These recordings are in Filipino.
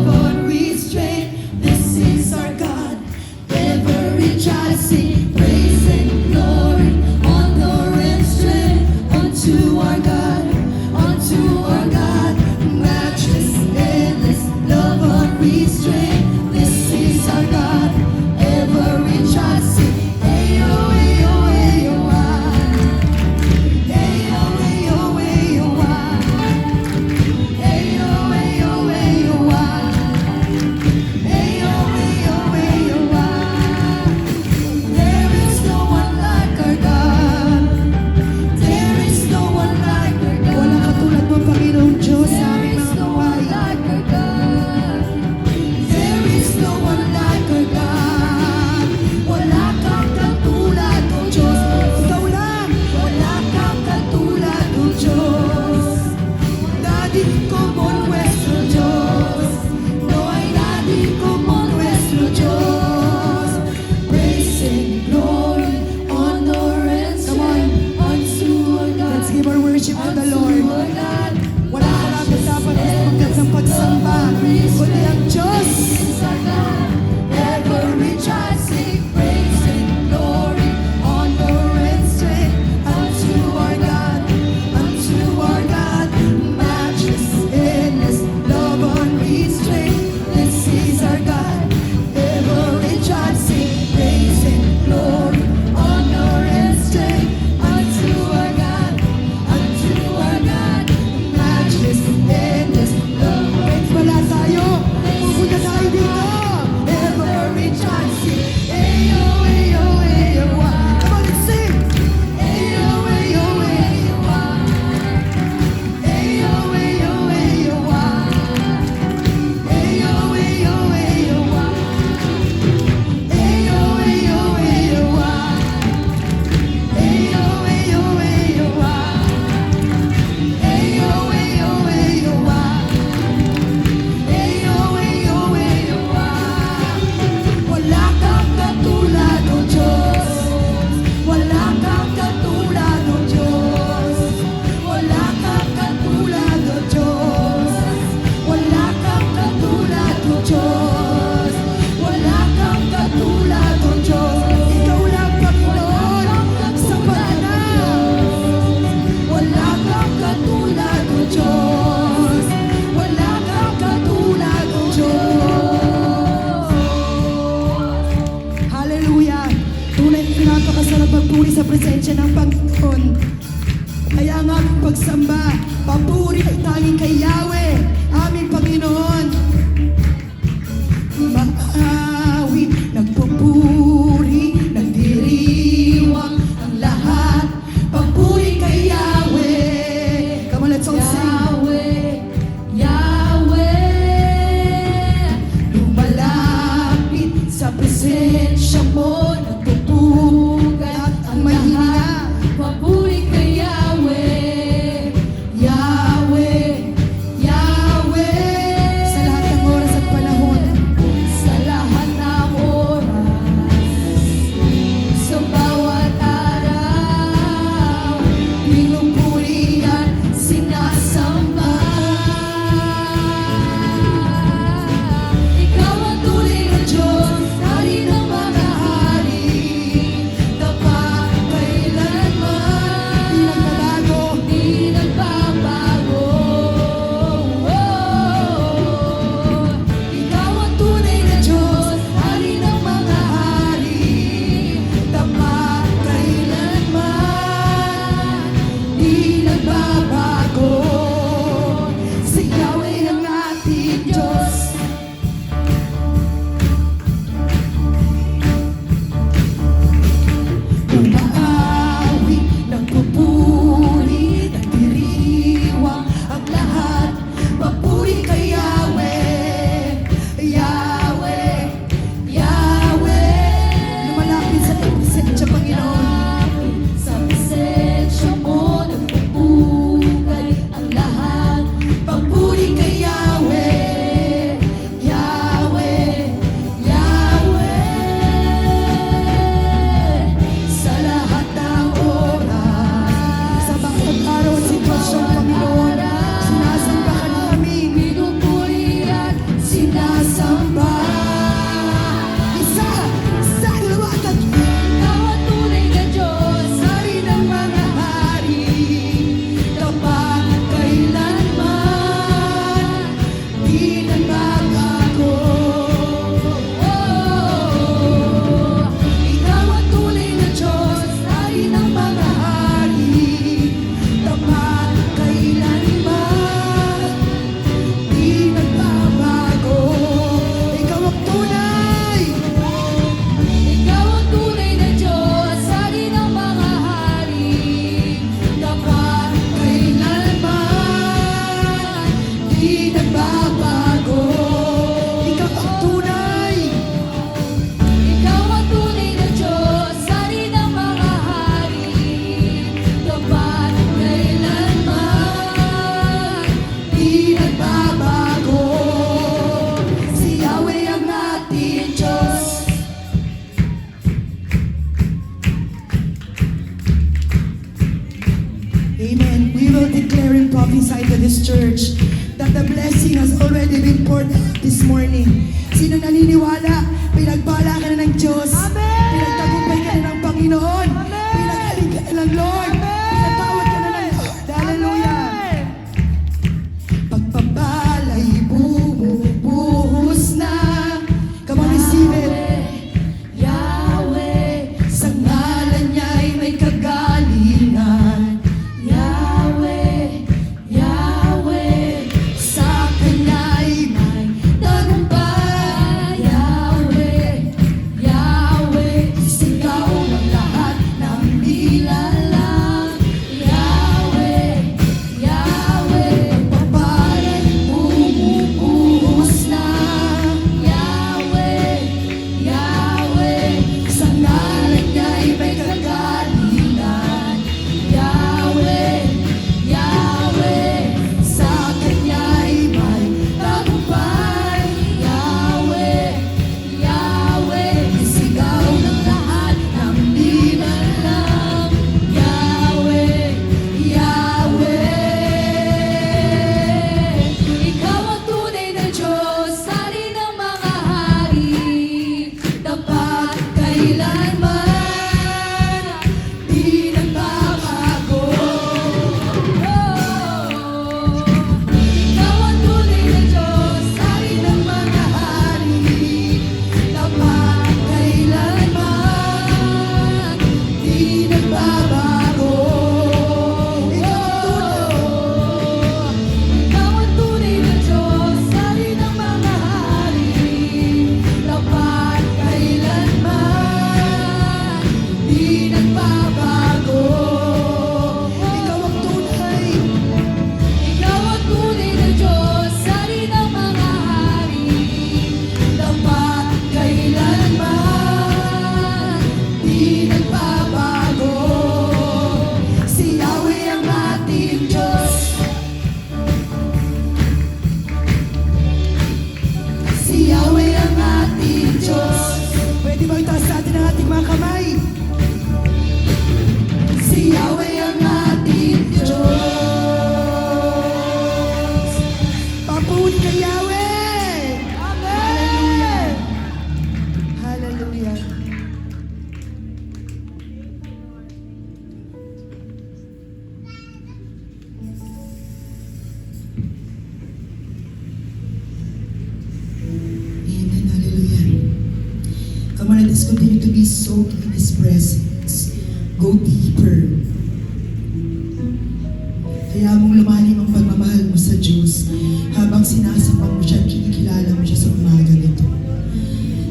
love unrestrained. This is our God, ever rejoicing, praise and glory, honor and strength unto our God, matchless, endless, love unrestrained. This is our God, ever rejoicing. Ayo, ayo, ayo, ah. Ayo, ayo, ayo, ah. Ayo, ayo, ayo, ah. Ayo, ayo, ayo, ah. There is no one like our God. There is no one like our God. Wala katulad mo, Panginoong Diyos, sa There aming is mga no buhay. one like our God. There is no one like our God. Wala kang katulad, O Diyos. Ikaw lang. Wala kang katulad, O Diyos. Daddy como nuestro Dios. No hay nadie como nuestro Dios. Praise and glory, honor and strength unto our God. Let's give our worship to the Lord. Unto our God. Wala karapat dapat ang magandang pagsamba, kundi ang Diyos. Is our God, ever rejoicing, praise and glory, honor and strength unto our God, matchless, endless, love unrestrained. This is our God, ever rejoicing, praise and glory, honor and strength unto our God, matchless, endless, love. Wala tayo. Pupunta tayo dito. Ever rejoicing, ayo, ayo, ayo, ah. Come on, let's sing. Ayo, ayo, ayo, ah. Ayo, ayo, ayo, ah. Ayo, ayo, ayo, ah. Ayo, ayo, ayo, ah. Ayo, ayo, ayo, ah. Ayo, ayo, ayo, ah. Ayo, ayo, ayo, ah. Wala kang katulad, O Diyos. Wala kang katulad, O Diyos. Wala kang katulad, O Diyos. Wala kang katulad, O Diyos. Wala kang katulad, O Diyos. Ikaw lang, Panginoon. Sapat na. Wala kang katulad, O Diyos. Wala kang katulad, O Diyos. Hallelujah. Tunay na napakasarap magpuri sa presensya ng Panginoon. Kaya ang aming pagsamba, papuri ay tanging kay Yahweh, aming Panginoon. Maawi, nagpupuri, nagdiriwang ang lahat. Papuri kay Yahweh. Come on, let's all sing. Yahweh, Yahweh, lumalapit sa presensya mo, nagpupugat ang May hininga. lahat. Papuri kay Yahweh, Yahweh, Yahweh. Sa church that the blessing has already been poured out this morning. Sino naniniwala? Pinagpala ka na ng Diyos. Pinagtagumpay ka na ng Panginoon. Pinagaling ka na ng Lord. Pinatawad ka na ng Lord. Hallelujah. Pagpapalay bumubuhos na. Come on, receive it. Yahweh, Sa ngalan niya'y may kagalingan. Yahweh, Yahweh, Sa Kanya'y may tagumpay. Yahweh, Yahweh, sigaw ng lahat ng nilalang. Yahweh, Yahweh, pagpapalay bumubuhos na. Yahweh, Yahweh, Sa ngalan niya'y may kagalingan. Yahweh, Yahweh, Sa Kanya'y may tagumpay. Yahweh, Yahweh, sigaw ng lahat ng nilalang. Yahweh, Yahweh, ikaw ang tunay na Diyos, hari ng mga hari, tapat kailanman, di nagbabago. ikaw ang tunay na Diyos, hari ng mga hari, tapat kailanman, Di nagbabago. ikaw ang tunay na Diyos, hari ng mga hari, tapat kailanman, Di nagbabago. Ikaw ang tunay. ikaw ang tunay na Diyos, hari ng mga hari, tapat kailanman, Di nagbabago. Si Yahweh ang ating Diyos. Si Yahweh ang ating Diyos. Pwede ba itaas natin ang ating mga kamay? Si Yahweh ang ating Diyos. Papuri kay Yahweh. Hallelujah. Hallelujah. Amen. Hallelujah. Come on, let us continue to be soaked in His presence. Go deeper. Kaya mong lumalim ang pagmamahal mo sa Diyos habang sinasambang mo siya at kinikilala mo siya sa umaga nito.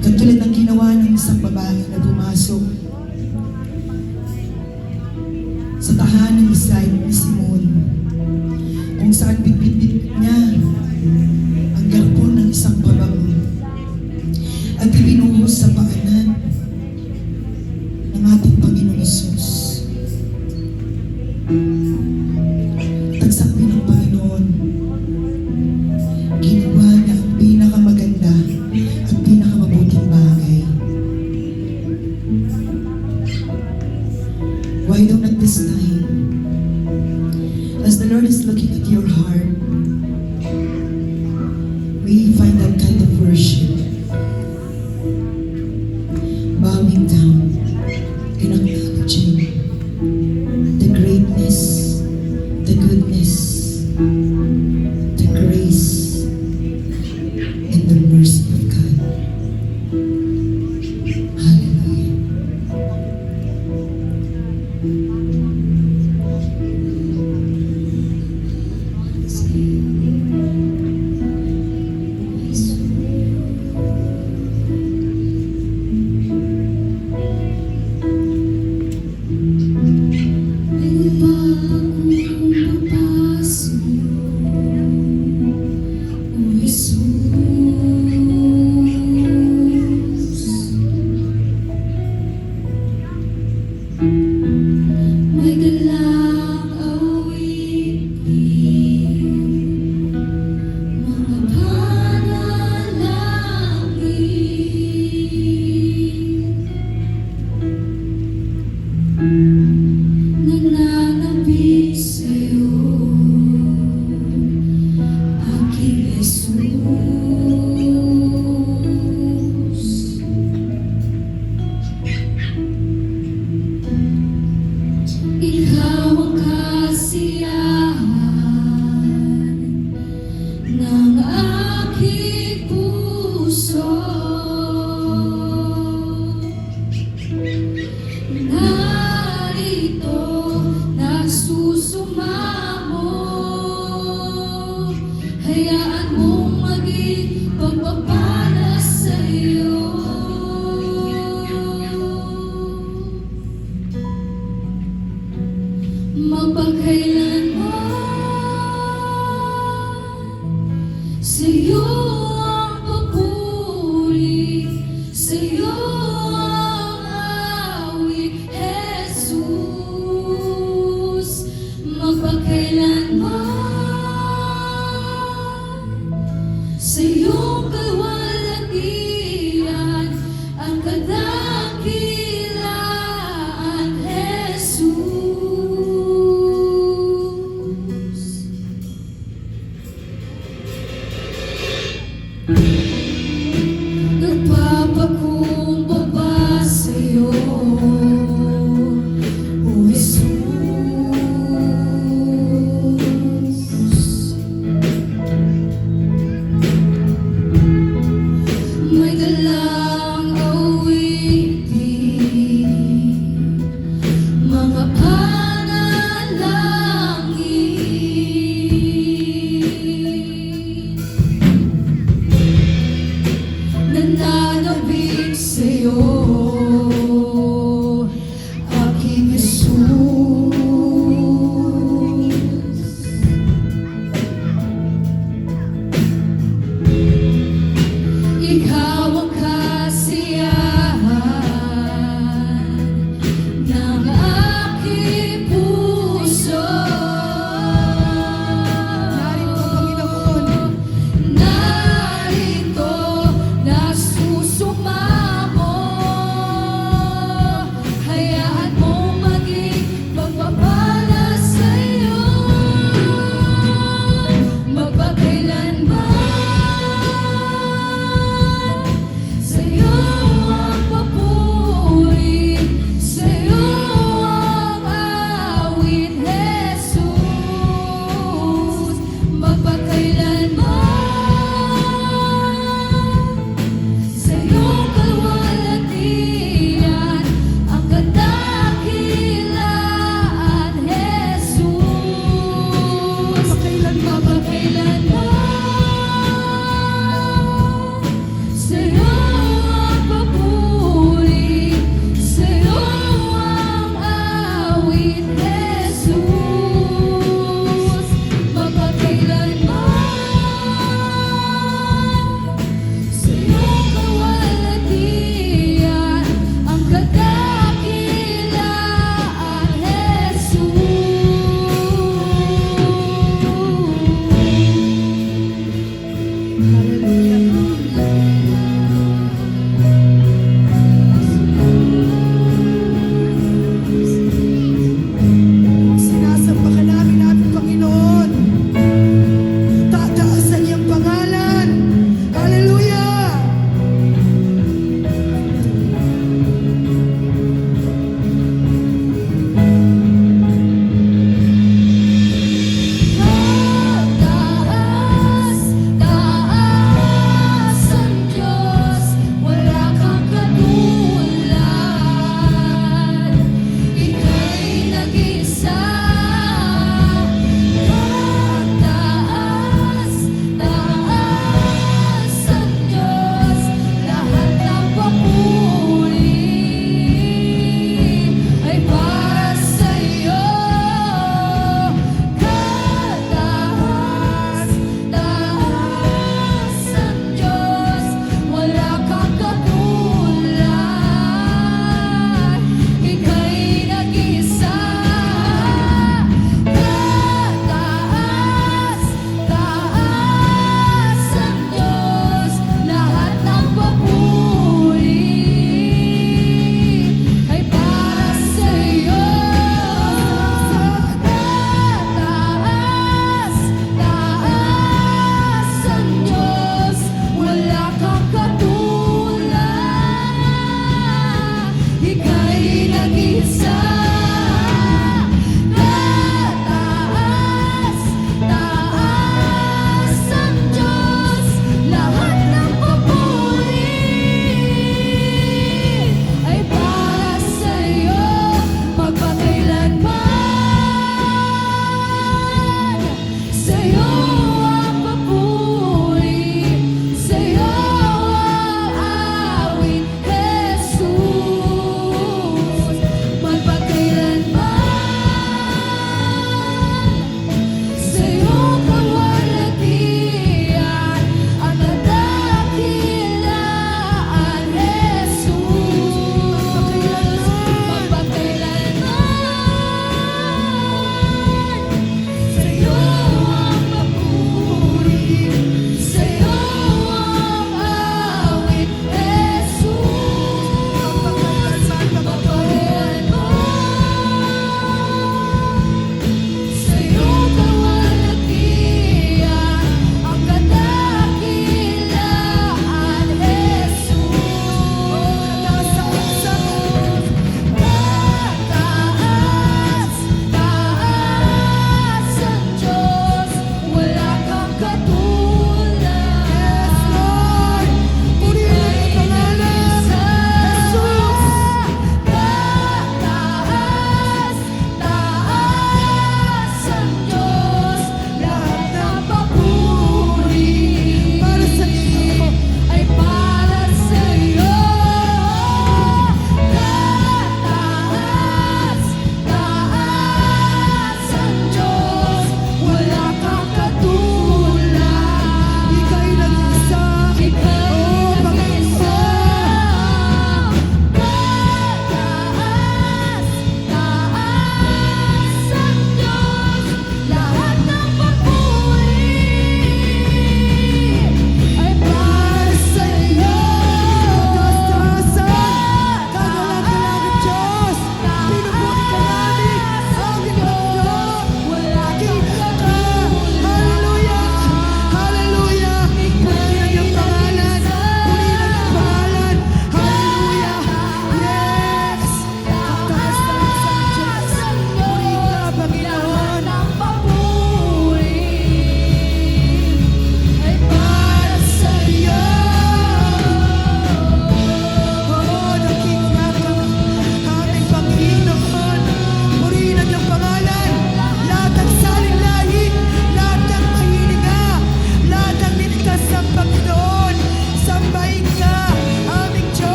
Katulad ng ginawa ng isang babae na pumasok sa tahanan ni Simon, kung saan bitbit niya ang garpon ng isang pabango at ibinuhos sa paanan ng ating Panginoong Hesus. Tagsakbi ng Panginoon, ginawa niya ang pinakamaganda at pinakamabuting bagay. Why don't at this time, as the Lord is looking at your heart, we find that kind of worship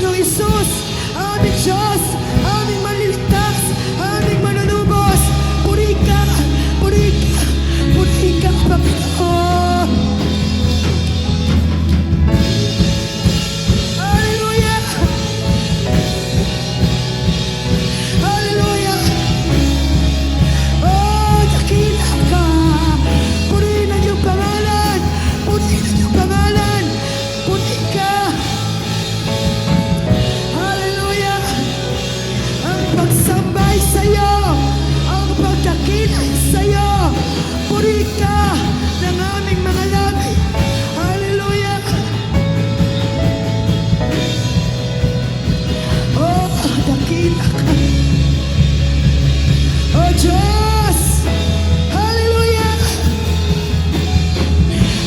Panginoong Isus, aming Diyos, aming maliligtas, aming manunubos. Purihin ka, purihin ka, purihin ka, Panginoon. Hallelujah! Hallelujah! Oh, dakila ka. Purihin ang iyong pangalan. Purihin ang iyong pangalan. Purihin ka. Hallelujah! Ang pagsambay sa'yo, ang pagdakilay sa'yo. Purihin ka ng aming mga labi. Hallelujah! Oh, dakila ka. Oh, Diyos! Hallelujah!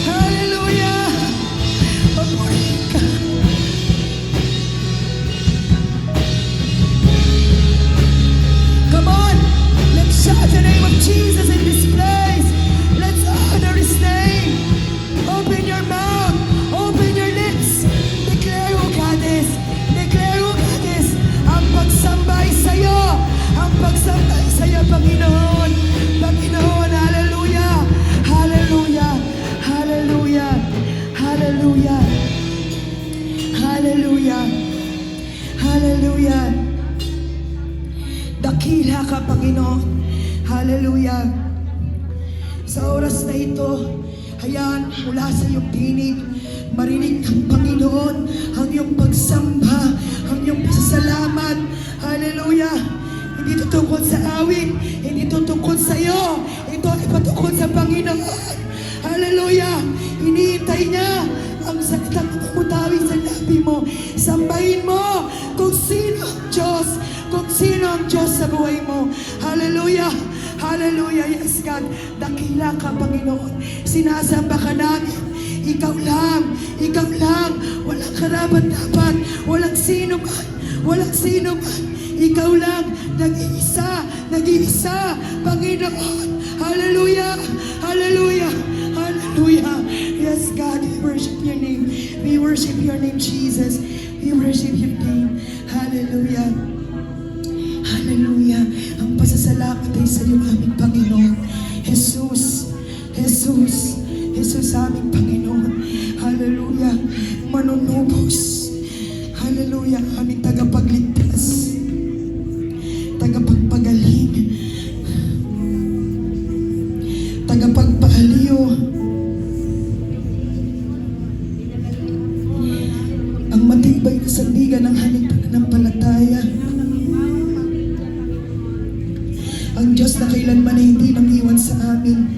Hallelujah! Oh, purihin ka. Come on! Let's shout the name of Jesus in this place. Let's honor His name. Open your mouth. Open your lips. Declare who God is. Declare who God is. Ang pagsambay sa'yo. Ang pagsambay sa'yo, Panginoon. Panginoon, hallelujah. Hallelujah. Hallelujah. Hallelujah. Hallelujah. Hallelujah. Dakila ka, Panginoon. Hallelujah. Sa oras na ito, hayaan mula sa iyong tinig, marinig ng Panginoon ang iyong pagsamba, ang iyong pasasalamat. Hallelujah. Hindi ito tungkol sa awit, hindi ito tungkol sa iyo. Ito ay patungkol sa Panginoon. Hallelujah. Hinihintay niya ang salitang umutawi sa labi mo. Sambahin mo kung sino ang Diyos, kung sino ang Diyos sa buhay mo. Hallelujah. Hallelujah. Yes, God. Dakila ka, Panginoon. Sinasamba ka namin. Ikaw lang. Ikaw lang. Walang karapat-dapat. Walang sino man. Walang sino man. Ikaw lang. Nag-iisa. Nag-iisa. Panginoon. Hallelujah. Hallelujah. Hallelujah. Yes, God. We worship your name. We worship your name, Jesus. We worship your name. Hallelujah. Hallelujah. Ang pasasalamat ay sa iyo, aming Panginoon. Jesus. Jesus. Jesus, aming Panginoon. Hallelujah. Manunubos. Hallelujah. Aming tagapagligtas. Tagapagpagaling. Tagapagpaaliw. Ang matibay na sandigan ng haling pananampalataya. Ang Diyos na kailanman ay hindi nang iwan sa amin.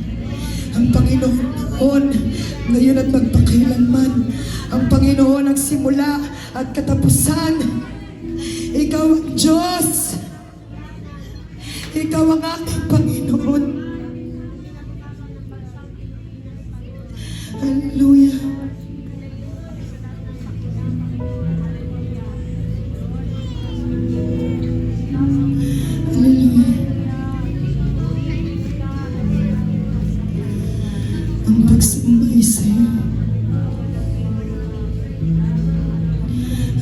Ang Panginoon ngayon at magpakailanman. Ang Panginoon ang simula at katapusan. Ikaw ang Diyos. Ikaw ang aming Panginoon. Hallelujah. Hallelujah. Ang pagsambay sa'yo.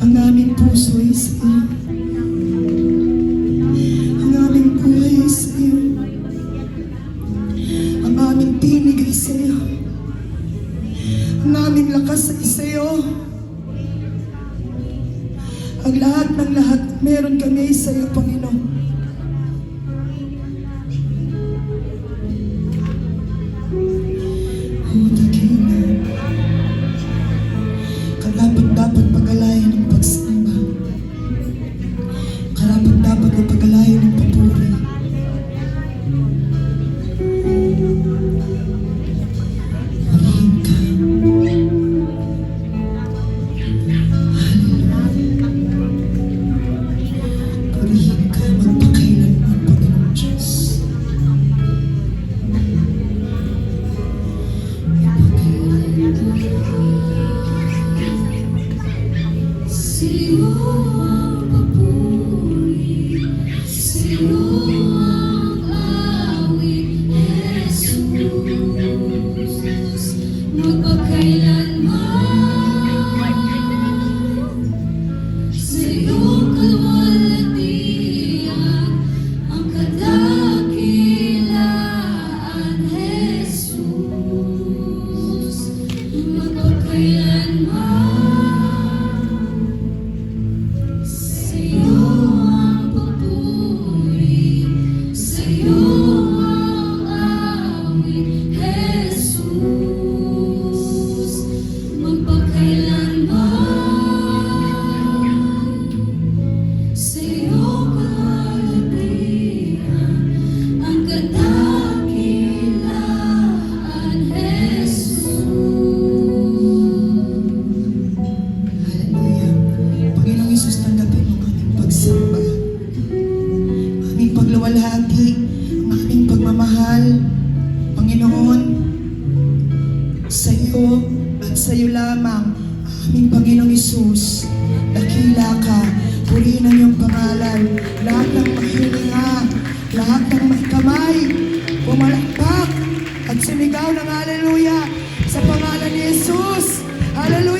Ang aming puso ay sa'yo. Ang aming buhay ay sa'yo. Ang aming tinig ay sa'yo. Ang aming lakas ay sa'yo. Ang lahat ng lahat meron kami ay sa'yo, Panginoon. Oh, dakila. Karapat-dapat pag-alayan ng pagsamba. Karapat-dapat ang pag-alayan ng papuri. Purihin ka. Purihin ka magpakailanman, Panginoon Diyos. Sino ang papuri? Sino ang awit? Jesus, magpakailanman. Panginoong Isus, dakila ka, purihin ang iyong pangalan. Lahat ng mahininga, lahat ng may kamay, pumalakpak at sumigaw ng haleluya sa pangalan ni Jesus. Hallelujah!